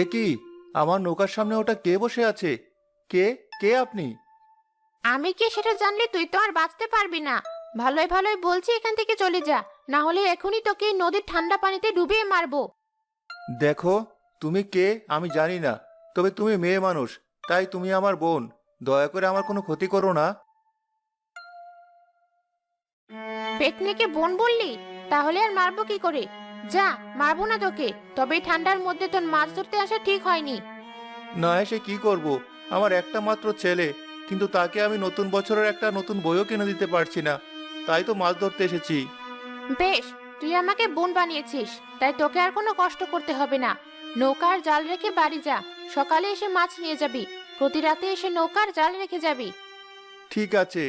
এ কি? আমার নৌকার সামনে ওটা কে বসে আছে? কে? কে আপনি? আমি কি সেটা জানলে তুই তো আর বাঁচতে পারবি না। ভালোই ভালোই বলছি এখান থেকে চলে যা, না হলে এখনই তোকে এই নদীর ঠান্ডা পানিতে ডুবিয়ে মারবো। দেখো, তুমি কে আমি জানি না, তবে তুমি মেয়ে মানুষ, তাই তুমি আমার বোন। দয়া করে আমার কোনো ক্ষতি করো না। পেতনিকে বোন বললি? তাহলে আর মারবো কি করে? যা, মারবো না তোকে, তবে এই ঠান্ডার মধ্যে তোর মাছ ধরতে আসা ঠিক হয়নি। না এসে কি করব? আমার একটা মাত্র ছেলে, কিন্তু তাকে আমি নতুন বছরের একটা নতুন বইও কিনে দিতে পারছি না। তাই তো মাছ ধরতে এসেছি। বেশ, তুই আমাকে বোন বানিয়েছিস, তাই তোকে আর কোনো কষ্ট করতে হবে না। নৌকার জাল রেখে বাড়ি যা, সকালে এসে মাছ নিয়ে যাবি। প্রতি রাতে এসে নৌকার জাল রেখে যাবি। ঠিক আছে।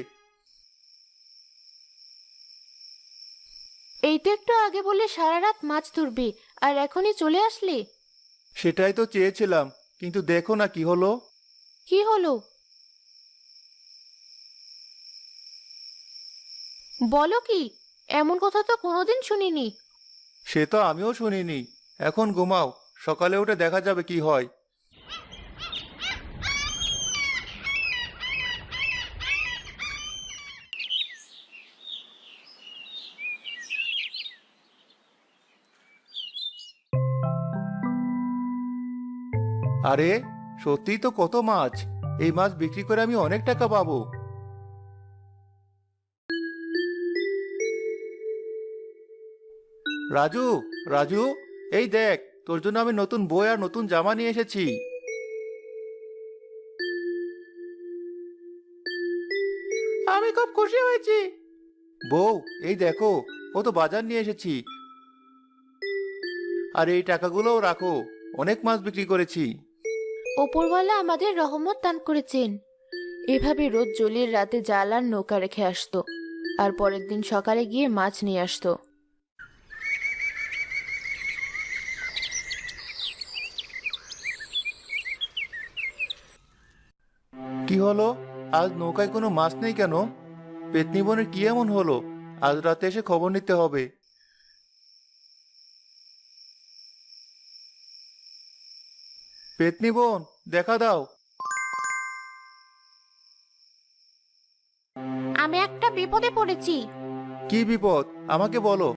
এই তো একটু আগে বলে সারা রাত মাছ ধরবি, আর এখনই চলে আসলি? সেটাই তো চেয়েছিলাম, কিন্তু দেখো না কি হলো। কি হলো? বলো কি? এমন কথা তো কোনোদিন শুনিনি। সে তো আমিও শুনিনি। এখন ঘুমাও, সকালে উঠে দেখা যাবে কি হয়। আরে, সত্যিই তো কত মাছ! এই মাছ বিক্রি করে আমি অনেক টাকা পাবো। রাজু, রাজু, এই দেখ, তোর জন্য আমি নতুন বই আর নতুন জামা নিয়ে এসেছি। আমি খুব খুশি হয়েছি। বউ, এই দেখো, কত বাজার নিয়ে এসেছি। আর এই টাকাগুলোও রাখো, অনেক মাছ বিক্রি করেছি। ওপরওয়ালা আমাদের রহমত দান করেছেন। এভাবে রোজ জলির রাতে জাল আর নৌকা রেখে আসতো, আর পরের দিন সকালে গিয়ে মাছ নিয়ে আসতো। কি হলো? আজ নৌকায় কোনো মাছ নেই কেন? পেতনি বোনের কি এমন হলো? আজ রাতে এসে খবর নিতে হবে। পেতনি বোন, দেখা দাও। আমি একটা বিপদে পড়েছি। কি বিপদ? আমাকে বলো।